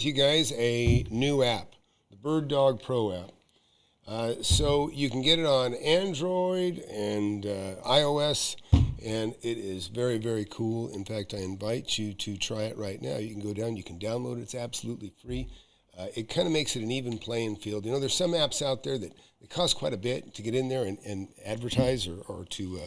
You guys a new app, the BirdDogPro app. So you can get it on Android and iOS, and it is very, very cool. In fact, I invite you to try it right now. You can go down, you can download it. It's absolutely free. It kind of makes it an even playing field. You know, there's some apps out there that it costs quite a bit to get in there and advertise or to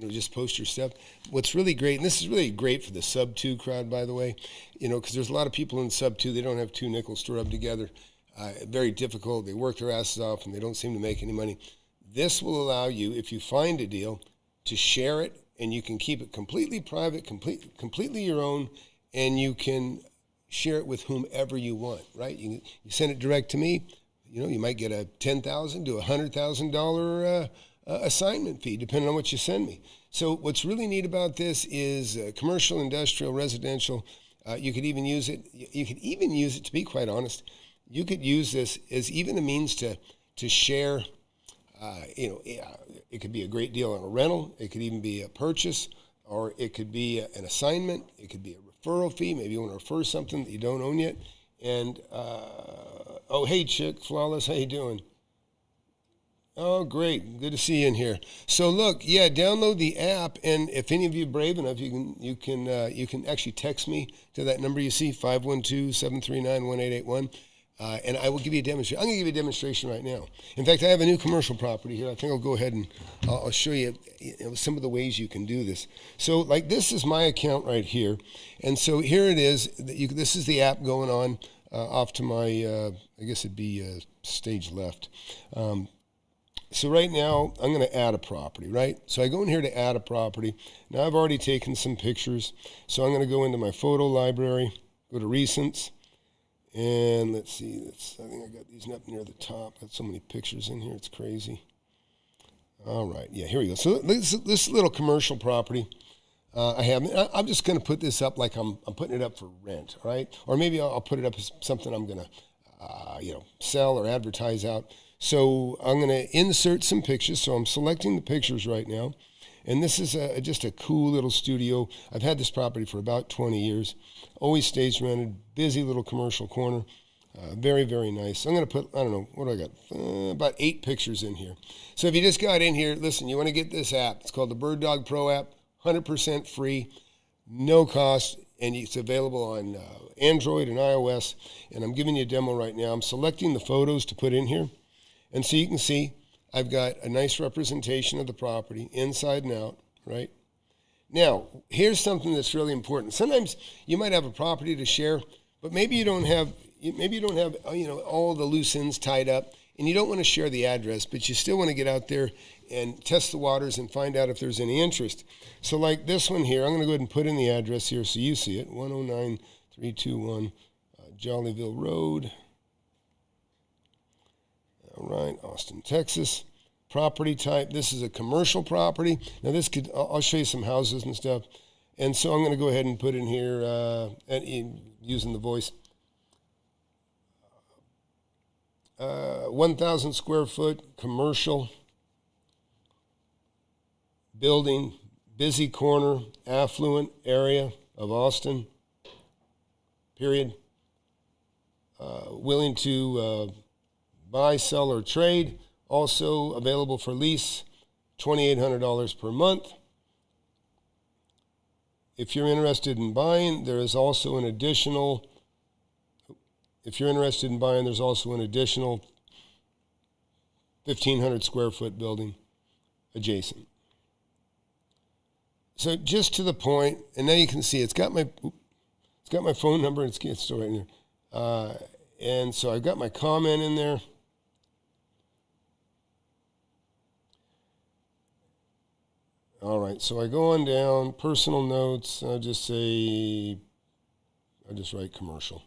just post your stuff. What's really great, and this is really great for the sub-2 crowd, by the way, because there's a lot of people in sub-2, they don't have two nickels to rub together. Very difficult. They work their asses off, and they don't seem to make any money. This will allow you, if you find a deal, to share it, and you can keep it completely private, completely your own, and you can share it with whomever you want, right? You send it direct to me. You might get a $10,000 to $100,000 assignment fee, depending on what you send me. So what's really neat about this is commercial, industrial, residential. You could even use it. You could even use it, to be quite honest. You could use this as even a means to share. It could be a great deal on a rental. It could even be a purchase, or it could be an assignment. It could be a referral fee. Maybe you want to refer something that you don't own yet. And hey, Chick, Flawless, how you doing? Oh, great. Good to see you in here. So look, download the app, and if any of you are brave enough, you can actually text me to that number you see, 512-739-1881, and I will give you a demonstration. I'm going to give you a demonstration right now. In fact, I have a new commercial property here. I think I'll go ahead and I'll show you, some of the ways you can do this. So like this is my account right here, and so here it is. This is the app going on off to my, I guess it'd be stage left. So right now, I'm going to add a property, right? So I go in here to add a property. Now I've already taken some pictures. So I'm going to go into my photo library, go to recents, and let's see. I think I got these up near the top. Got so many pictures in here, it's crazy. All right, here we go. So this little commercial property I have. I'm just going to put this up like I'm putting it up for rent, right? Or maybe I'll put it up as something I'm going to, sell or advertise out. So I'm going to insert some pictures. So I'm selecting the pictures right now. And this is just a cool little studio. I've had this property for about 20 years. Always stays rented. Busy little commercial corner. Very, very nice. I'm going to put, I don't know, what do I got? About 8 pictures in here. So if you just got in here, listen, you want to get this app. It's called the BirdDogPro app. 100% free. No cost. And it's available on Android and iOS. And I'm giving you a demo right now. I'm selecting the photos to put in here. And so you can see I've got a nice representation of the property, inside and out, right? Now, here's something that's really important. Sometimes you might have a property to share, but maybe you don't have all the loose ends tied up, and you don't want to share the address, but you still want to get out there and test the waters and find out if there's any interest. So like this one here, I'm going to go ahead and put in the address here so you see it, 109321 Jollyville Road. All right, Austin, Texas. Property type, this is a commercial property. Now I'll show you some houses and stuff. And so I'm going to go ahead and put in here, using the voice, 1,000 square foot commercial building, busy corner, affluent area of Austin, period. Willing to buy, sell, or trade. Also available for lease, $2,800 per month. If you're interested in buying, there's also an additional 1,500 square foot building adjacent. So just to the point, and now you can see it's got my phone number. It's still right in there. And so I've got my comment in there. All right, so I go on down, personal notes, I'll just write commercial.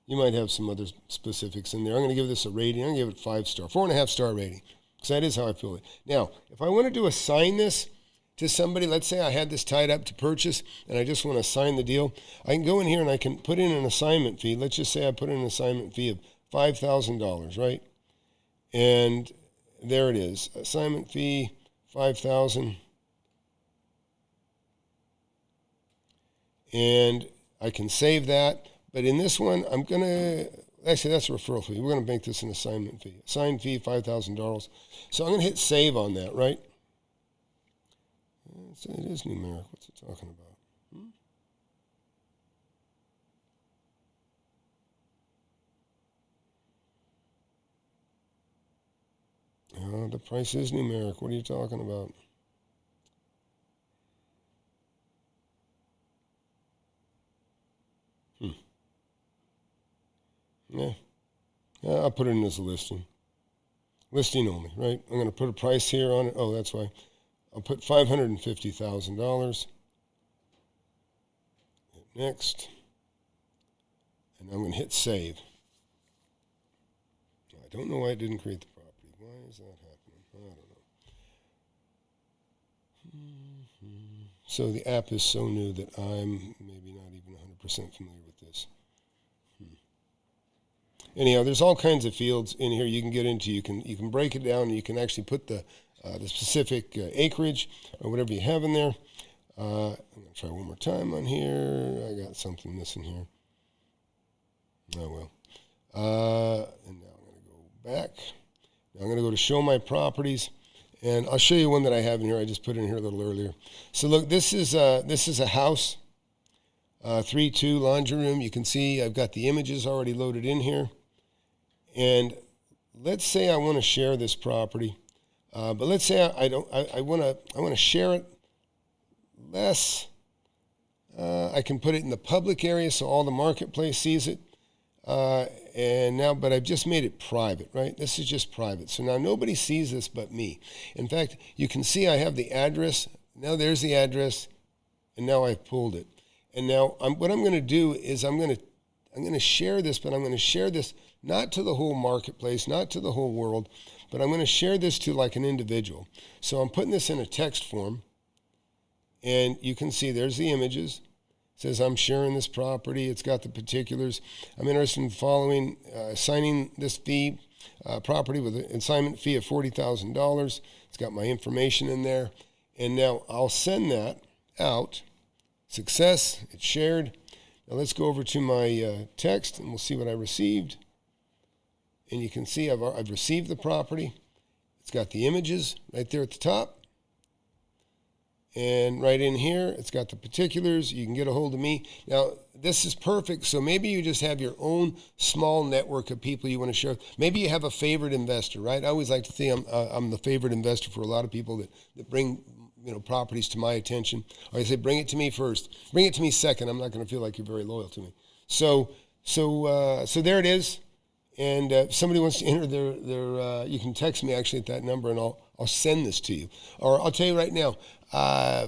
You might have some other specifics in there. I'm going to give this a rating. I'm going to give it 5-star, 4.5-star rating, because that is how I feel it. Now, if I wanted to assign this to somebody, let's say I had this tied up to purchase, and I just want to assign the deal, I can go in here and I can put in an assignment fee. Let's just say I put in an assignment fee of $5,000, right? And there it is, assignment fee, 5,000, and I can save that. But in this one, I'm going to, actually that's a referral fee. We're going to make this an assignment fee. Assign fee, $5,000. So I'm going to hit save on that, right? It is numeric. What's it talking about? Oh, the price is numeric. What are you talking about? Yeah. I'll put it in as a listing. Listing only, right? I'm going to put a price here on it. Oh, that's why. I'll put $550,000. Next. And I'm going to hit save. I don't know why it didn't create the property. Why is that happening? I don't know. So the app is so new that I'm maybe not even 100% familiar with this. Anyhow, there's all kinds of fields in here you can get into. You can break it down, and you can actually put the specific acreage or whatever you have in there. I'm going to try one more time on here. I got something missing here. Oh, well. And now I'm going to go back. Now I'm going to go to show my properties, and I'll show you one that I have in here. I just put it in here a little earlier. So look, this is a house, 3-2 laundry room. You can see I've got the images already loaded in here. And let's say I want to share this property, but let's say I want to share it less. I can put it in the public area so all the marketplace sees it. But I've just made it private, right? This is just private. So now nobody sees this but me. In fact, you can see I have the address. Now there's the address, and now I've pulled it. And now what I'm going to do is I'm going to share this, but I'm going to share this not to the whole marketplace, not to the whole world, but I'm going to share this to like an individual. So I'm putting this in a text form, and you can see there's the images. It says I'm sharing this property. It's got the particulars. I'm interested in following, signing this fee, property with an assignment fee of $40,000. It's got my information in there. And now I'll send that out. Success, it's shared. Now let's go over to my text, and we'll see what I received. And you can see I've received the property. It's got the images right there at the top. And right in here, it's got the particulars. You can get a hold of me. Now, this is perfect. So maybe you just have your own small network of people you want to share. Maybe you have a favorite investor, right? I always like to think I'm the favorite investor for a lot of people that bring properties to my attention. Or I say, bring it to me first. Bring it to me second. I'm not going to feel like you're very loyal to me. So there it is. And if somebody wants to enter their you can text me actually at that number, and I'll send this to you. Or I'll tell you right now,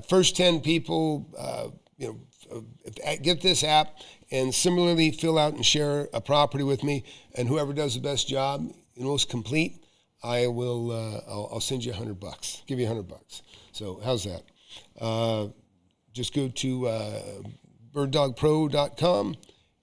first 10 people, get this app and similarly fill out and share a property with me. And whoever does the best job, most complete, I'll send you $100. Give you $100. So how's that? Just go to BirdDogPro.com.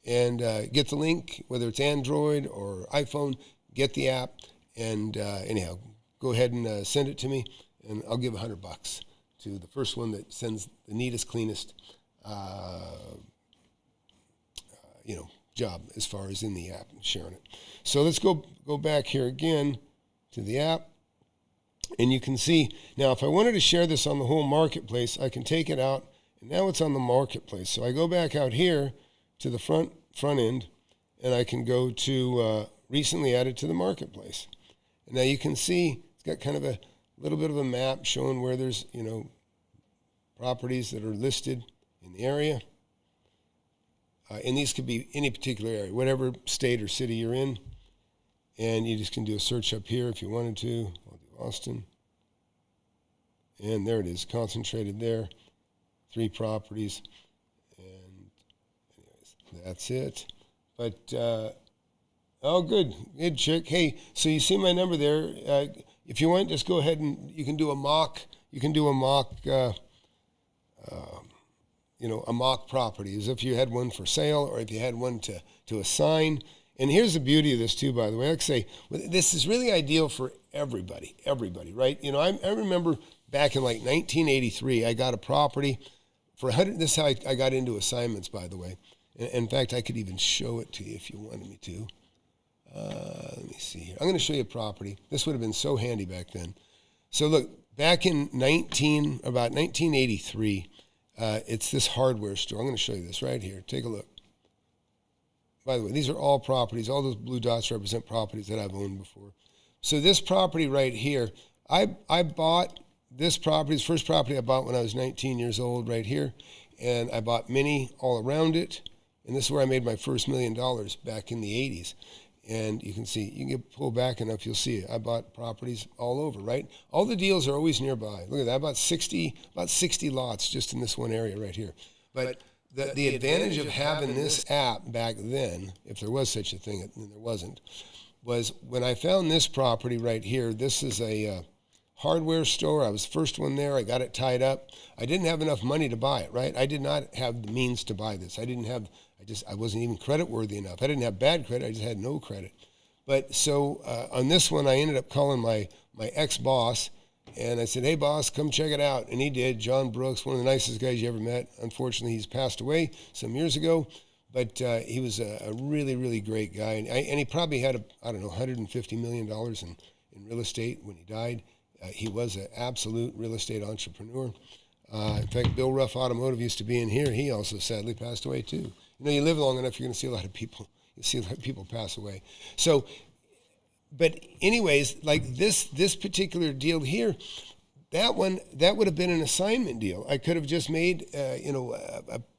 And get the link, whether it's Android or iPhone, get the app, and anyhow, go ahead and send it to me, and I'll give $100 to the first one that sends the neatest, cleanest, job as far as in the app and sharing it. So let's go back here again to the app, and you can see now if I wanted to share this on the whole marketplace, I can take it out, and now it's on the marketplace. So I go back out here to the front end, and I can go to recently added to the marketplace. And now you can see it's got kind of a little bit of a map showing where there's properties that are listed in the area. And these could be any particular area, whatever state or city you're in. And you just can do a search up here if you wanted to. I'll do Austin. And there it is, concentrated there. 3 properties. That's it. But, good chick. Hey, so you see my number there. If you want, just go ahead and you can do a mock. You can do a mock, a mock property, as if you had one for sale or if you had one to assign. And here's the beauty of this too, by the way. Like I say, this is really ideal for everybody, right? I remember back in like 1983, I got a property for 100. This is how I got into assignments, by the way. In fact, I could even show it to you if you wanted me to. Let me see here. I'm going to show you a property. This would have been so handy back then. So look, back in about 1983, it's this hardware store. I'm going to show you this right here. Take a look. By the way, these are all properties. All those blue dots represent properties that I've owned before. So this property right here, I bought this property, the first property I bought when I was 19 years old right here, and I bought many all around it, and this is where I made my first $1 million back in the 80s. And you can see, you can pull back enough, you'll see it. I bought properties all over, right? All the deals are always nearby. Look at that, about 60 lots just in this one area right here. But the advantage of having this app back then, if there was such a thing, and there wasn't, was when I found this property right here. This is a hardware store. I was the first one there. I got it tied up. I didn't have enough money to buy it, right? I did not have the means to buy this. I wasn't even credit worthy enough. I didn't have bad credit. I just had no credit. But so on this one, I ended up calling my ex-boss, and I said, hey, boss, come check it out. And he did. John Brooks, one of the nicest guys you ever met. Unfortunately, he's passed away some years ago. But he was a really, really great guy. And he probably had, $150 million in real estate when he died. He was an absolute real estate entrepreneur. In fact, Bill Ruff Automotive used to be in here. He also sadly passed away, too. You know, you live long enough, you're going to see a lot of people. You see a lot of people pass away. So, but anyways, like this particular deal here, that would have been an assignment deal. I could have just made,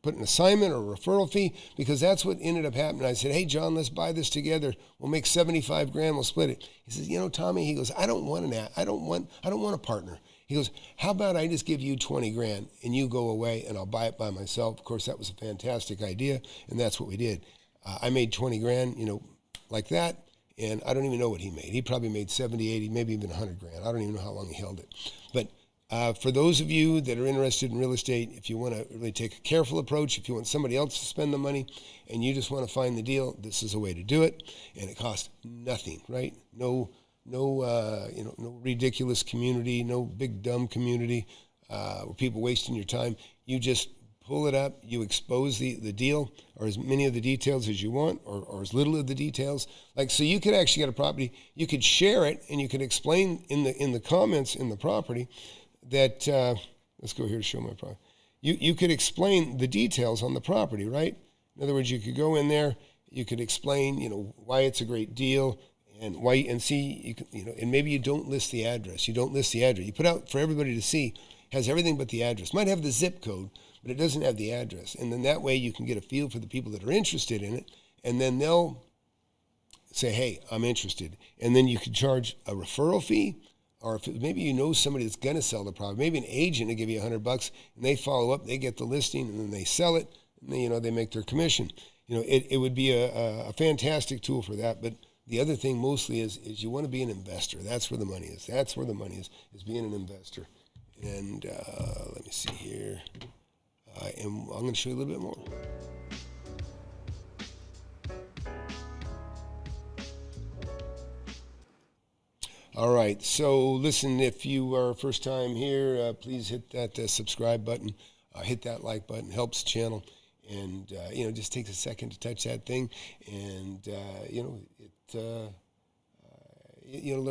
put an assignment or a referral fee, because that's what ended up happening. I said, hey, John, let's buy this together. We'll make $75,000. We'll split it. He says, Tommy, he goes, I don't want a partner. He goes, how about I just give you $20,000 and you go away and I'll buy it by myself. Of course, that was a fantastic idea, and that's what we did. I made $20,000, like that, and I don't even know what he made. He probably made 70, 80, maybe even $100,000. I don't even know how long he held it. But for those of you that are interested in real estate, if you want to really take a careful approach, if you want somebody else to spend the money and you just want to find the deal, this is a way to do it, and it costs nothing, right? No ridiculous community, no big dumb community where people wasting your time. You just pull it up, you expose the deal, or as many of the details as you want, or as little of the details. Like, so you could actually get a property, you could share it, and you could explain in the comments in the property that, let's go here to show my property. You could explain the details on the property, right? In other words, you could go in there, you could explain, why it's a great deal, and why, and see, and maybe you don't list the address. You don't list the address. You put out for everybody to see, has everything but the address. Might have the zip code, but it doesn't have the address. And then that way you can get a feel for the people that are interested in it, and then they'll say, hey, I'm interested. And then you can charge a referral fee, or if maybe somebody that's going to sell the property, maybe an agent will give you $100, and they follow up, they get the listing, and then they sell it, and then, they make their commission. It would be a fantastic tool for that. But the other thing mostly is you want to be an investor. That's where the money is. That's where the money is being an investor. And let me see here. And I'm going to show you a little bit more. All right. So listen, if you are first time here, please hit that subscribe button. Hit that like button. Helps the channel. And, just takes a second to touch that thing. And, learn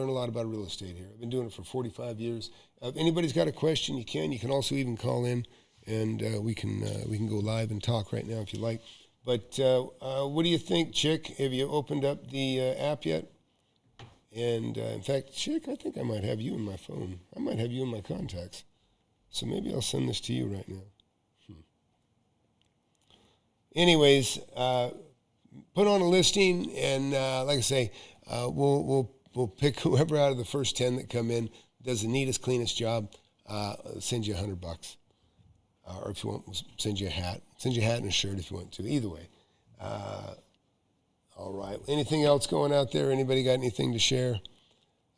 a lot about real estate here. I've been doing it for 45 years. If anybody's got a question, you can. You can also even call in, and we can go live and talk right now if you like. But what do you think, Chick? Have you opened up the app yet? And in fact, Chick, I think I might have you in my phone. I might have you in my contacts. So maybe I'll send this to you right now. Anyways, put on a listing, and like I say, we'll pick whoever out of the first 10 that come in does the neatest, cleanest job. Send you $100, or if you want, we'll send you a hat. Send you a hat and a shirt if you want to. Either way. All right. Anything else going out there? Anybody got anything to share?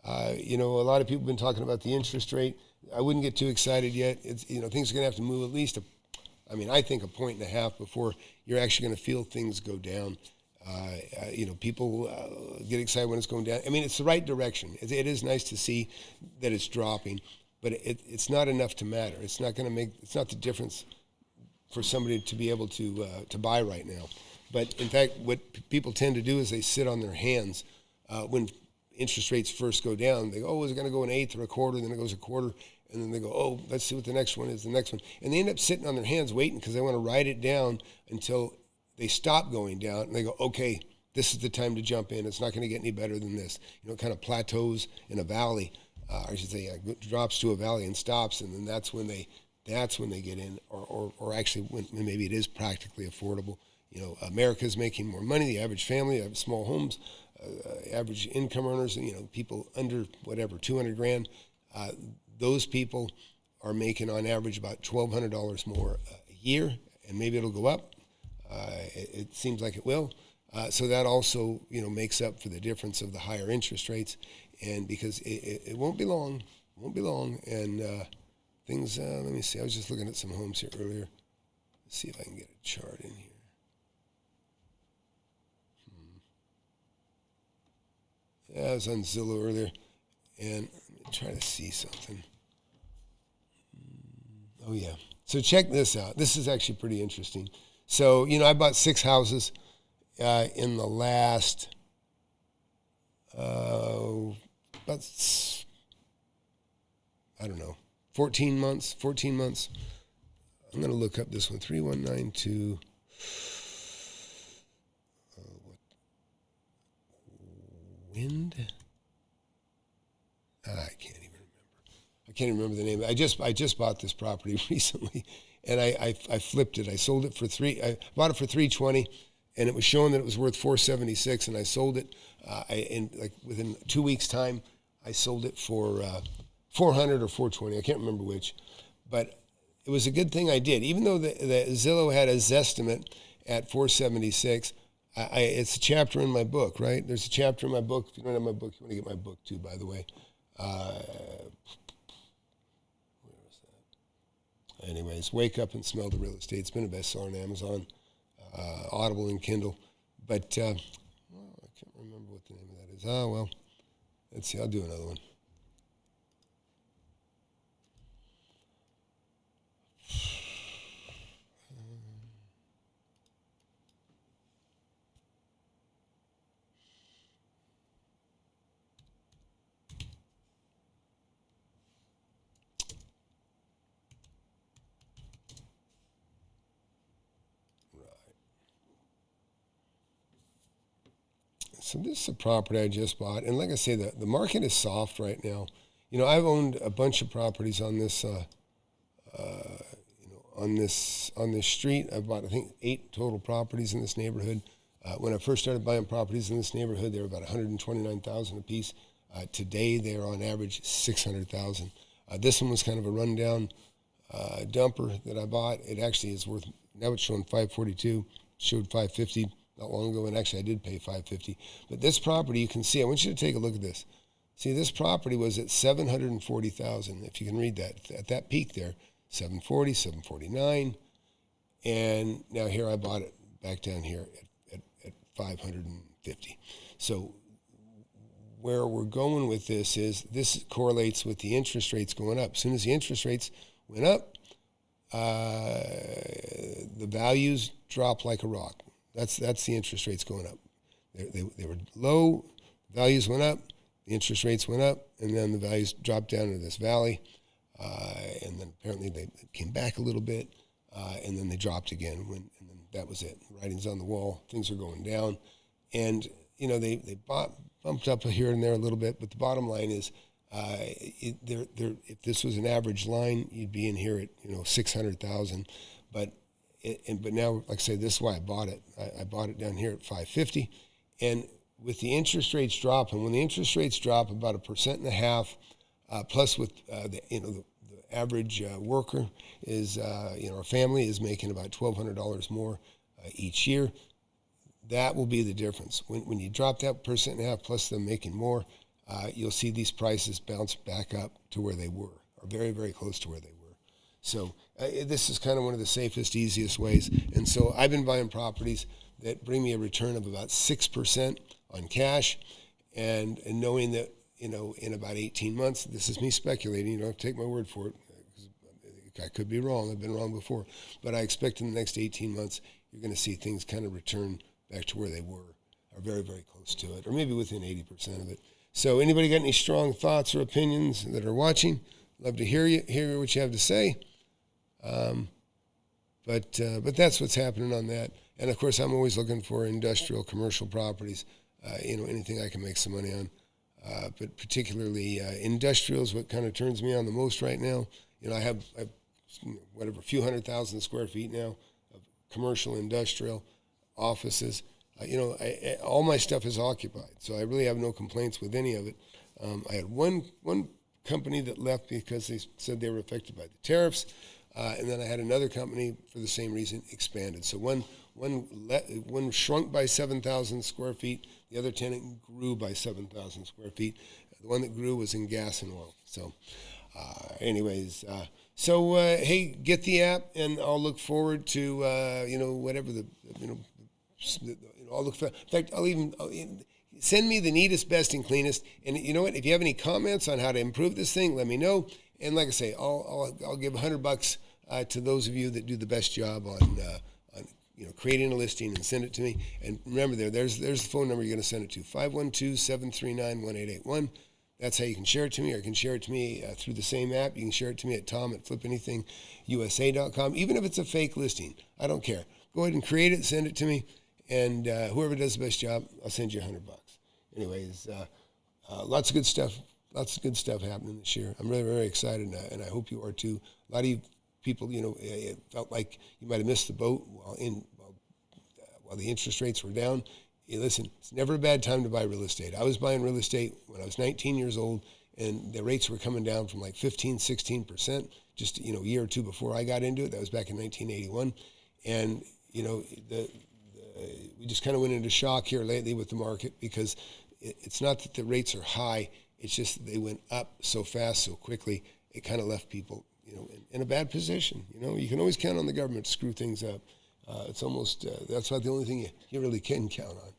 A lot of people have been talking about the interest rate. I wouldn't get too excited yet. It's things are going to have to move at least I think 1.5 points before you're actually going to feel things go down. People get excited when it's going down. It's the right direction. It is nice to see that it's dropping, but it's not enough to matter. It's not the difference for somebody to be able to buy right now. But in fact, what people tend to do is they sit on their hands when interest rates first go down. They go, oh, is it going to go an eighth or a quarter? Then it goes a quarter. And then they go, oh, let's see what the next one is, the next one. And they end up sitting on their hands waiting because they want to ride it down until they stop going down. And they go, okay, this is the time to jump in. It's not going to get any better than this. You know, it kind of plateaus in a valley. I should say, drops to a valley and stops. And then that's when they get in, or actually when maybe it is practically affordable. You know, America's making more money. The average family, small homes, average income earners, you know, people under whatever, 200 grand, those people are making on average about $1,200 more a year, and maybe it'll go up. It seems like it will. So that also, you know, makes up for the difference of the higher interest rates, and because it won't be long, and things. Let me see. I was just looking at some homes here earlier. Let's see if I can get a chart in here. Yeah, I was on Zillow earlier, and let me try to see something. Oh, yeah. So check this out. This is actually pretty interesting. So, you know, I bought 6 houses in the last, about, I don't know, 14 months. I'm going to look up this one, 3192. Wind? I can't even remember. I can't remember the name. I just bought this property recently, and I flipped it. I sold it for I bought it for $320, and it was showing that it was worth $476, and I sold it. Within 2 weeks' time, I sold it for $400 or $420. I can't remember which, but it was a good thing I did. Even though the Zillow had a Zestimate at $476. It's a chapter in my book, right? There's a chapter in my book. If you don't have my book, you want to get my book too, by the way. Where was that? Anyways, Wake Up and Smell the Real Estate. It's been a bestseller on Amazon, Audible, and Kindle. But I can't remember what the name of that is. Oh, well, let's see. I'll do another one. So this is a property I just bought, and like I say, the market is soft right now. You know, I've owned a bunch of properties on this, on this street. I've bought, I think, 8 total properties in this neighborhood. When I first started buying properties in this neighborhood, they were about $129,000 a piece. Today, they're on average $600,000. This one was kind of a rundown dumper that I bought. It actually is worth, now it's showing $542, showed $550 not long ago, and actually I did pay $550. But this property, you can see, I want you to take a look at this. See, this property was at $740,000, if you can read that, at that peak there, $740, $749, and now here I bought it back down here at $550. So where we're going with this is, this correlates with the interest rates going up. As soon as the interest rates went up, the values drop like a rock. That's the interest rates going up. They were low, values went up, the interest rates went up, and then the values dropped down into this valley, and then apparently they came back a little bit, and then they dropped again, and then that was it. Writing's on the wall, things are going down, and you know they bumped up here and there a little bit, but the bottom line is, if this was an average line, you'd be in here at 600,000, but now, like I say, this is why I bought it. I bought it down here at $550, and with the interest rates dropping, when the interest rates drop about 1.5%, plus with the average worker is, our family is making about $1,200 more each year. That will be the difference. When you drop that 1.5% plus them making more, you'll see these prices bounce back up to where they were, or very, very close to where they were. So this is kind of one of the safest, easiest ways. And so I've been buying properties that bring me a return of about 6% on cash, and knowing that, in about 18 months, this is me speculating, you don't have to take my word for it, I could be wrong. I've been wrong before. But I expect in the next 18 months, you're going to see things kind of return back to where they were, or very, very close to it, or maybe within 80% of it. So anybody got any strong thoughts or opinions that are watching? Love to hear what you have to say. But that's what's happening on that. And of course, I'm always looking for industrial, commercial properties. Anything I can make some money on. But particularly industrial is what kind of turns me on the most right now. I have whatever, a few 100,000 square feet now of commercial, industrial, offices. All my stuff is occupied, so I really have no complaints with any of it. I had one company that left because they said they were affected by the tariffs, and then I had another company for the same reason expanded. So one shrunk by 7,000 square feet. The other tenant grew by 7,000 square feet. The one that grew was in gas and oil. So, hey, get the app, and I'll look forward to whatever I'll look for. In fact, I'll send me the neatest, best, and cleanest. And you know what? If you have any comments on how to improve this thing, let me know. And like I say, I'll give $100 to those of you that do the best job on creating a listing and send it to me. And remember, there's the phone number you're going to send it to, 512-739-1881. That's how you can share it to me, or you can share it to me through the same app. You can share it to me at tom@FlipAnythingUSA.com. Even if it's a fake listing, I don't care. Go ahead and create it, send it to me, and whoever does the best job, I'll send you $100. Anyways, lots of good stuff. Lots of good stuff happening this year. I'm really, very excited, and I hope you are too. A lot of you people, it felt like you might have missed the boat while the interest rates were down. Hey, listen, it's never a bad time to buy real estate. I was buying real estate when I was 19 years old, and the rates were coming down from like 15, 16% just a year or two before I got into it. That was back in 1981, and we just kind of went into shock here lately with the market, because it's not that the rates are high. It's just that they went up so fast, so quickly. It kind of left people, in a bad position. You can always count on the government to screw things up. It's almost, that's about the only thing you really can count on.